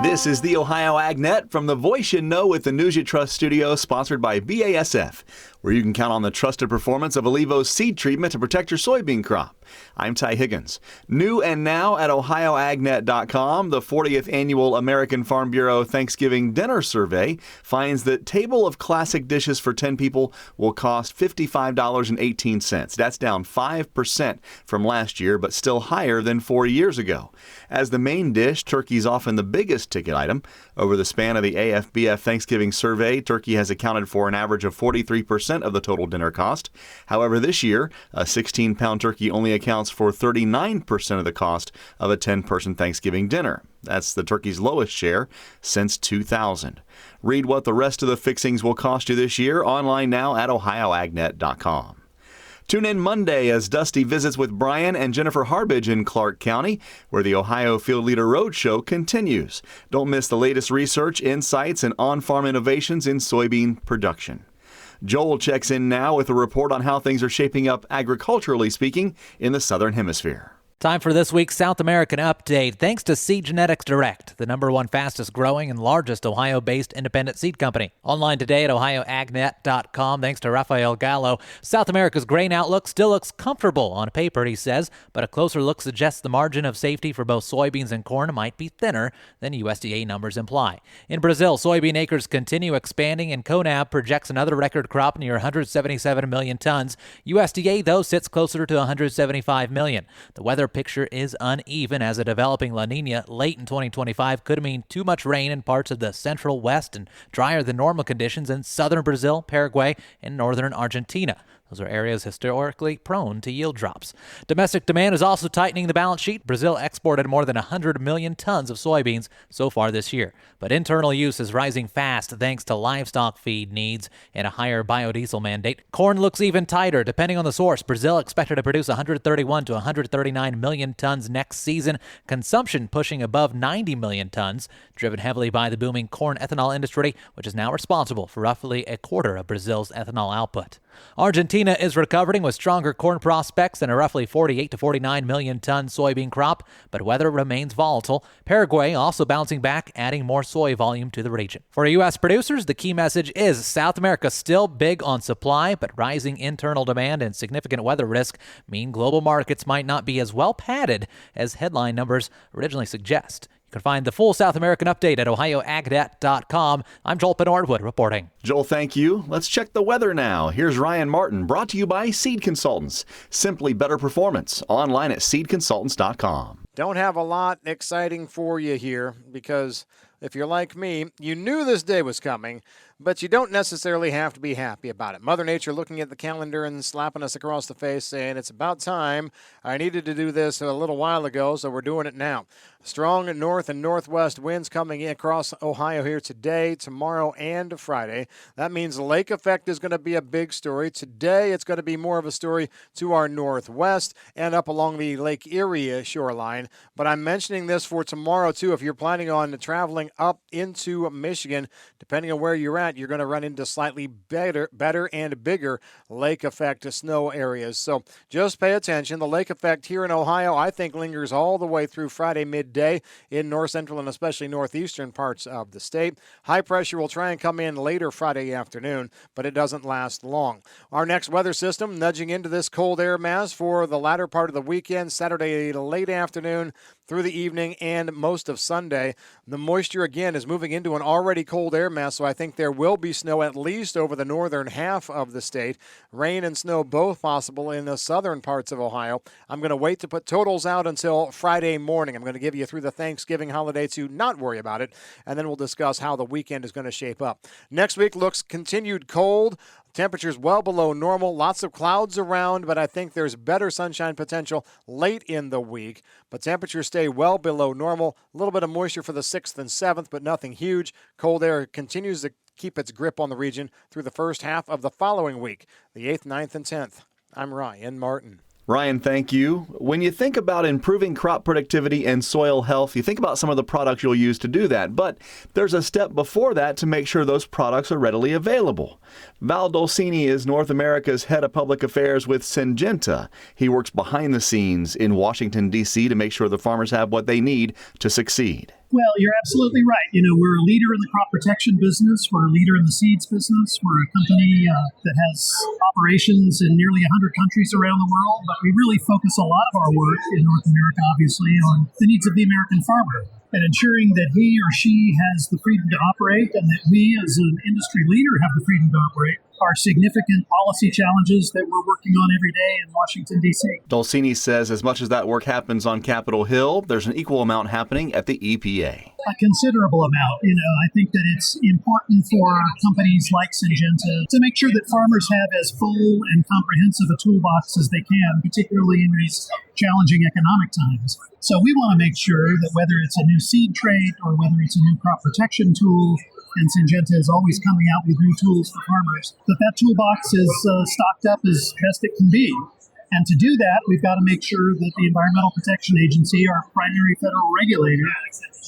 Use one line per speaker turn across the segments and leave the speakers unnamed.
This is the Ohio AgNet from the Voice You Know with the News You Trust studio, sponsored by BASF, where you can count on the trusted performance of Alivo's seed treatment to protect your soybean crop. I'm Ty Higgins. New and now at OhioAgNet.com, the 40th Annual American Farm Bureau Thanksgiving Dinner Survey finds that table of classic dishes for 10 people will cost $55.18. That's down 5% from last year, but still higher than 4 years ago. As the main dish, turkey is often the biggest ticket item. Over the span of the AFBF Thanksgiving survey, turkey has accounted for an average of 43% of the total dinner cost. However, this year, a 16-pound turkey only accounts for 39% of the cost of a 10-person Thanksgiving dinner. That's the turkey's lowest share since 2000. Read what the rest of the fixings will cost you this year online now at OhioAgNet.com. Tune in Monday as Dusty visits with Brian and Jennifer Harbidge in Clark County, where the Ohio Field Leader Roadshow continues. Don't miss the latest research, insights, and on-farm innovations in soybean production. Joel checks in now with a report on how things are shaping up agriculturally speaking in the Southern Hemisphere.
Time for this week's South American Update. Thanks to Seed Genetics Direct, the #1 fastest growing and largest Ohio-based independent seed company. Online today at OhioAgNet.com. Thanks to Rafael Gallo. South America's grain outlook still looks comfortable on paper, he says, but a closer look suggests the margin of safety for both soybeans and corn might be thinner than USDA numbers imply. In Brazil, soybean acres continue expanding, and CONAB projects another record crop near 177 million tons. USDA, though, sits closer to 175 million. The weather picture is uneven, as a developing La Nina late in 2025 could mean too much rain in parts of the central west and drier than normal conditions in southern Brazil, Paraguay, and northern Argentina. Those are areas historically prone to yield drops. Domestic demand is also tightening the balance sheet. Brazil exported more than 100 million tons of soybeans so far this year. But internal use is rising fast thanks to livestock feed needs and a higher biodiesel mandate. Corn looks even tighter, depending on the source. Brazil expected to produce 131 to 139 million tons next season. Consumption pushing above 90 million tons, driven heavily by the booming corn ethanol industry, which is now responsible for roughly a quarter of Brazil's ethanol output. Argentina is recovering with stronger corn prospects and a roughly 48 to 49 million ton soybean crop, but weather remains volatile. Paraguay also bouncing back, adding more soy volume to the region. For U.S. producers, the key message is South America still big on supply, but rising internal demand and significant weather risk mean global markets might not be as well padded as headline numbers originally suggest. You can find the full South American update at OhioAgNet.com. I'm Joel Penordwood reporting.
Joel, thank you. Let's check the weather now. Here's Ryan Martin, brought to you by Seed Consultants. Simply better performance. Online at seedconsultants.com.
Don't have a lot exciting for you here because if you're like me, you knew this day was coming, but you don't necessarily have to be happy about it. Mother Nature looking at the calendar and slapping us across the face saying, it's about time. I needed to do this a little while ago, so we're doing it now. Strong north and northwest winds coming in across Ohio here today, tomorrow, and Friday. That means the lake effect is going to be a big story. Today, it's going to be more of a story to our northwest and up along the Lake Erie shoreline. But I'm mentioning this for tomorrow, too. If you're planning on traveling up into Michigan, depending on where you're at, you're going to run into slightly better and bigger lake effect snow areas. So just pay attention. The lake effect here in Ohio, I think, lingers all the way through Friday midday in north central and especially northeastern parts of the state. High pressure will try and come in later Friday afternoon, but it doesn't last long. Our next weather system nudging into this cold air mass for the latter part of the weekend, Saturday late afternoon through the evening and most of Sunday. The moisture again is moving into an already cold air mass, so I think there will be snow at least over the northern half of the state. Rain and snow both possible in the southern parts of Ohio. I'm going to wait to put totals out until Friday morning. I'm going to give you through the Thanksgiving holiday to not worry about it, and then we'll discuss how the weekend is going to shape up. Next week looks continued cold. Temperatures well below normal, lots of clouds around, but I think there's better sunshine potential late in the week. But temperatures stay well below normal. A little bit of moisture for the 6th and 7th, but nothing huge. Cold air continues to keep its grip on the region through the first half of the following week, the 8th, 9th, and 10th. I'm Ryan Martin.
Ryan, thank you. When you think about improving crop productivity and soil health, you think about some of the products you'll use to do that. But there's a step before that to make sure those products are readily available. Val Dolcini is North America's head of public affairs with Syngenta. He works behind the scenes in Washington, D.C. to make sure the farmers have what they need to succeed.
Well, you're absolutely right. We're a leader in the crop protection business. We're a leader in the seeds business. We're a company that has operations in nearly 100 countries around the world, but we really focus a lot of our work in North America, obviously, on the needs of the American farmer and ensuring that he or she has the freedom to operate and that we as an industry leader have the freedom to operate are significant policy challenges that we're working on every day in Washington, D.C.
Dolcini says as much as that work happens on Capitol Hill, there's an equal amount happening at the EPA.
A considerable amount. I think that it's important for companies like Syngenta to make sure that farmers have as full and comprehensive a toolbox as they can, particularly in these challenging economic times. So we want to make sure that whether it's a new seed trait or whether it's a new crop protection tool, and Syngenta is always coming out with new tools for farmers, that toolbox is stocked up as best it can be. And to do that, we've got to make sure that the Environmental Protection Agency, our primary federal regulator,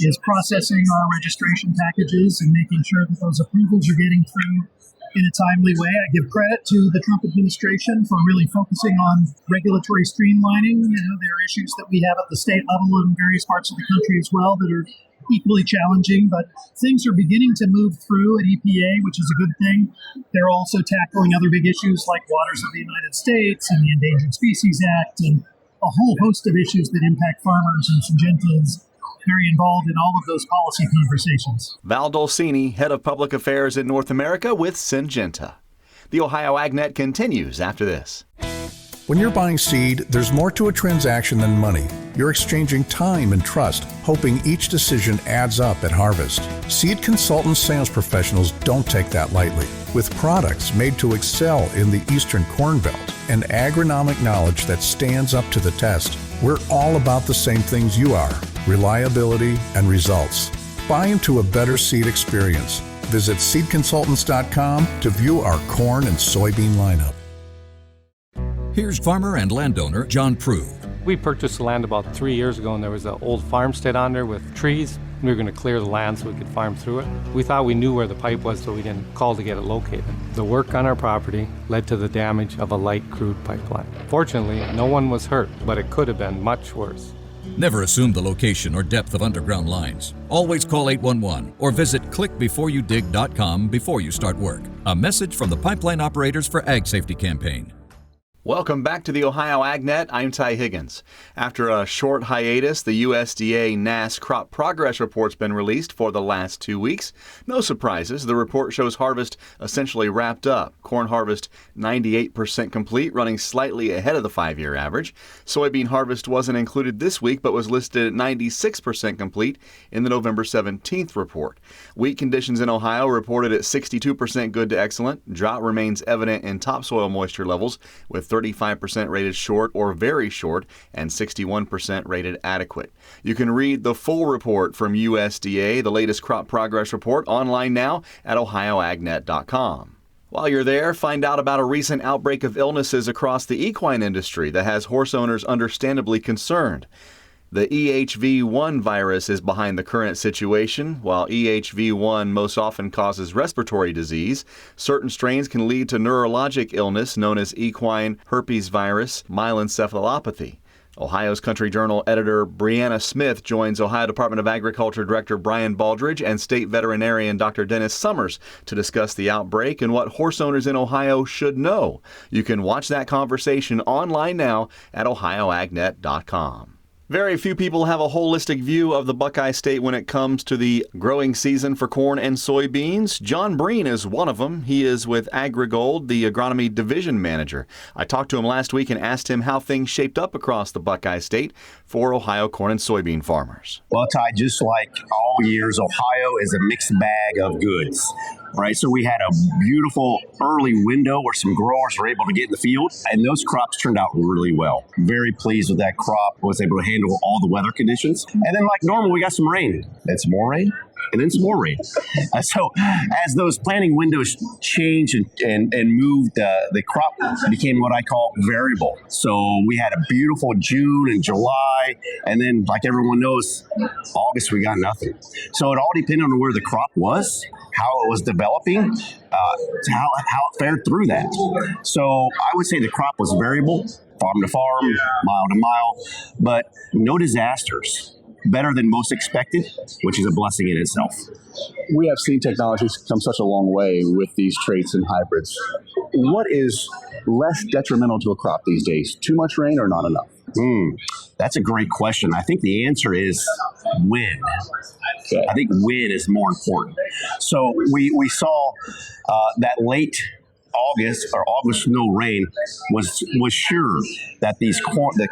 is processing our registration packages and making sure that those approvals are getting through in a timely way. I give credit to the Trump administration for really focusing on regulatory streamlining. There are issues that we have at the state level in various parts of the country as well that are equally challenging, but things are beginning to move through at EPA, which is a good thing. They're also tackling other big issues like waters of the United States and the Endangered Species Act and a whole host of issues that impact farmers, and Syngenta is very involved in all of those policy conversations.
Val Dolcini, Head of Public Affairs in North America with Syngenta. The Ohio AgNet continues after this.
When you're buying seed, there's more to a transaction than money. You're exchanging time and trust, hoping each decision adds up at harvest. Seed consultant sales professionals don't take that lightly. With products made to excel in the Eastern Corn Belt and agronomic knowledge that stands up to the test, we're all about the same things you are: reliability and results. Buy into a better seed experience. Visit seedconsultants.com to view our corn and soybean lineup.
Here's farmer and landowner John Prue.
We purchased the land about 3 years ago, and there was an old farmstead on there with trees. We were going to clear the land so we could farm through it. We thought we knew where the pipe was, so we didn't call to get it located. The work on our property led to the damage of a light crude pipeline. Fortunately, no one was hurt, but it could have been much worse.
Never assume the location or depth of underground lines. Always call 811 or visit clickbeforeyoudig.com before you start work. A message from the Pipeline Operators for Ag Safety campaign.
Welcome back to the Ohio AgNet. I'm Ty Higgins. After a short hiatus, the USDA NASS Crop Progress Report's been released for the last 2 weeks. No surprises. The report shows harvest essentially wrapped up. Corn harvest 98% complete, running slightly ahead of the 5-year average. Soybean harvest wasn't included this week, but was listed at 96% complete in the November 17th report. Wheat conditions in Ohio reported at 62% good to excellent. Drought remains evident in topsoil moisture levels, with 35% rated short or very short and 61% rated adequate. You can read the full report from USDA, the latest crop progress report, online now at ohioagnet.com. While you're there, find out about a recent outbreak of illnesses across the equine industry that has horse owners understandably concerned. The EHV1 virus is behind the current situation. While EHV1 most often causes respiratory disease, certain strains can lead to neurologic illness known as equine herpes virus myelencephalopathy. Ohio's Country Journal editor Brianna Smith joins Ohio Department of Agriculture Director Brian Baldridge and State Veterinarian Dr. Dennis Summers to discuss the outbreak and what horse owners in Ohio should know. You can watch that conversation online now at ohioagnet.com. Very few people have a holistic view of the Buckeye State when it comes to the growing season for corn and soybeans. John Breen is one of them. He is with AgriGold, the agronomy division manager. I talked to him last week and asked him how things shaped up across the Buckeye State for Ohio corn and soybean farmers.
Well, Ty, just like all years, Ohio is a mixed bag of goods. Right, so we had a beautiful early window where some growers were able to get in the field, and those crops turned out really well. Very pleased with that crop, was able to handle all the weather conditions. And then like normal, we got some rain, and some more rain, and then some more rain. So as those planting windows changed and moved, the crop became what I call variable. So we had a beautiful June and July, and then like everyone knows, August we got nothing. So it all depended on where the crop was, how it was developing, how it fared through that. So I would say the crop was variable, farm to farm, mile to mile, but no disasters. better than most expected, which is a blessing in itself.
We have seen technologies come such a long way with these traits and hybrids. What is less detrimental to a crop these days? Too much rain or not enough?
That's a great question. I think the answer is when. Okay. I think when is more important. So we saw that late August snow rain was sure that the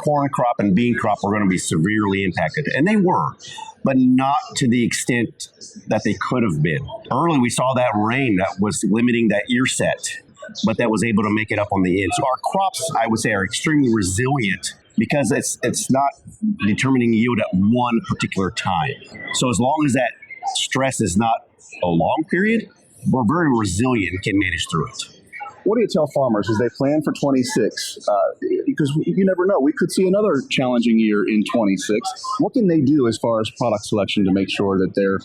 corn crop and bean crop were going to be severely impacted, and they were, but not to the extent that they could have been. Early, we saw that rain that was limiting that ear set, but that was able to make it up on the end. So our crops, I would say, are extremely resilient because it's not determining yield at one particular time. So as long as that stress is not a long period, we're very resilient and can manage through it.
What do you tell farmers as they plan for 26? Because you never know. We could see another challenging year in 26. What can they do as far as product selection to make sure that they're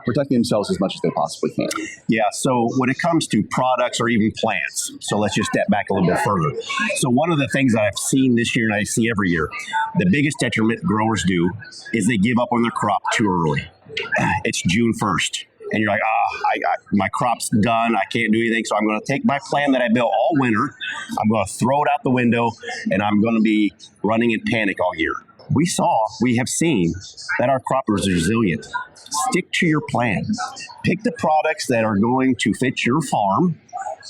protecting themselves as much as they possibly can?
Yeah, so when it comes to products or even plants, so let's just step back a little bit further. So one of the things that I've seen this year and I see every year, the biggest detriment growers do is they give up on their crop too early. It's June 1st. And you're like, my crop's done. I can't do anything. So I'm going to take my plan that I built all winter. I'm going to throw it out the window, and I'm going to be running in panic all year. We have seen that our crop is resilient. Stick to your plan. Pick the products that are going to fit your farm,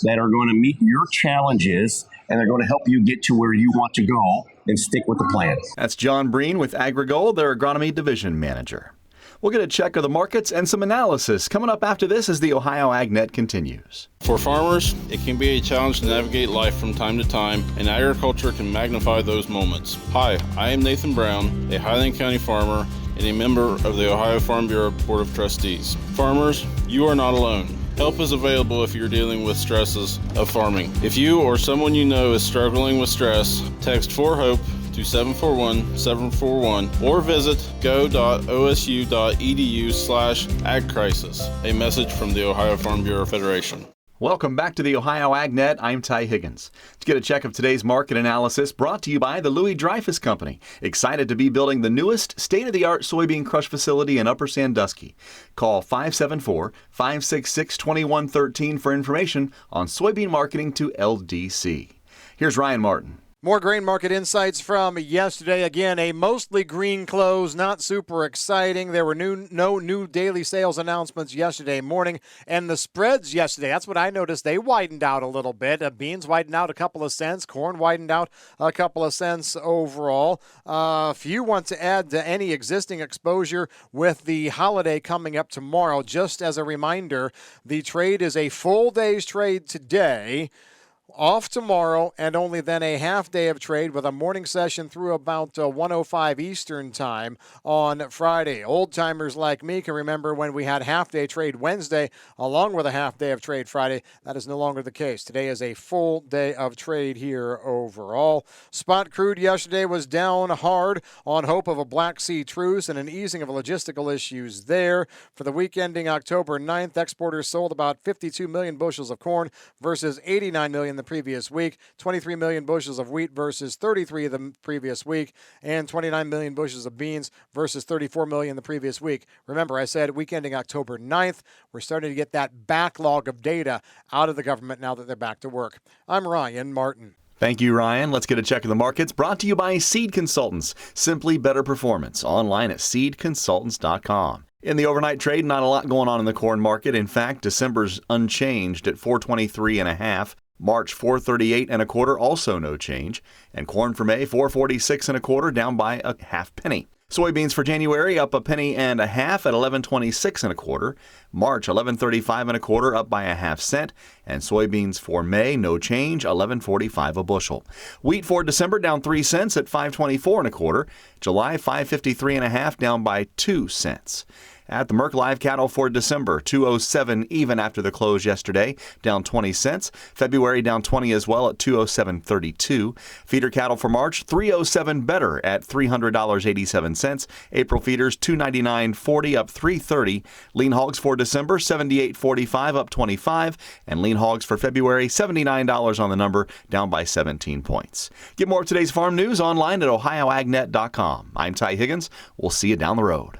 that are going to meet your challenges, and they're going to help you get to where you want to go, and stick with the plan.
That's John Breen with AgriGold, their agronomy division manager. We'll get a check of the markets and some analysis coming up after this as the Ohio AgNet continues.
For farmers, it can be a challenge to navigate life from time to time, and agriculture can magnify those moments. Hi, I am Nathan Brown, a Highland County farmer and a member of the Ohio Farm Bureau Board of Trustees. Farmers, you are not alone. Help is available if you're dealing with stresses of farming. If you or someone you know is struggling with stress, text 4HOPE to 741-741 or visit go.osu.edu/agcrisis. A message from the Ohio Farm Bureau Federation.
Welcome back to the Ohio AgNet. I'm Ty Higgins. To get a check of today's market analysis brought to you by the Louis Dreyfus Company. Excited to be building the newest state-of-the-art soybean crush facility in Upper Sandusky. Call 574-566-2113 for information on soybean marketing to LDC. Here's Ryan Martin.
More grain market insights from yesterday. Again, a mostly green close, not super exciting. There were no new daily sales announcements yesterday morning. And the spreads yesterday, that's what I noticed. They widened out a little bit. Beans widened out a couple of cents. Corn widened out a couple of cents overall. If you want to add to any existing exposure with the holiday coming up tomorrow, just as a reminder, the trade is a full day's trade today, off tomorrow, and only then a half day of trade with a morning session through about 1:05 Eastern time on Friday. Old timers like me can remember when we had half day trade Wednesday along with a half day of trade Friday. That is no longer the case. Today is a full day of trade here overall. Spot crude yesterday was down hard on hope of a Black Sea truce and an easing of logistical issues there. For the week ending October 9th, exporters sold about 52 million bushels of corn versus 89 million the previous week, 23 million bushels of wheat versus 33 the previous week, and 29 million bushels of beans versus 34 million the previous week. Remember, I said week ending October 9th. We're starting to get that backlog of data out of the government now that they're back to work. I'm Ryan Martin.
Thank you, Ryan. Let's get a check of the markets brought to you by Seed Consultants. Simply better performance. Online at seedconsultants.com. In the overnight trade, not a lot going on in the corn market. In fact, December's unchanged at 423.5. March 438.25, also no change, and corn for May 446.25, down by a half penny. Soybeans for January up a penny and a half at 1126.25. March 1135.25, up by a half cent, and soybeans for May no change, 1145 a bushel. Wheat for December down 3 cents at 524.25. July 553.5, down by 2 cents. At the Merc live cattle for December, 207 even after the close yesterday, down 20 cents. February down 20 as well at 207.32. Feeder cattle for March, 307 better at $300.87. April feeders, 299.40 up 3.30. Lean hogs for December, 78.45 up 25. And lean hogs for February, $79 on the number, down by 17 points. Get more of today's farm news online at ohioagnet.com. I'm Ty Higgins. We'll see you down the road.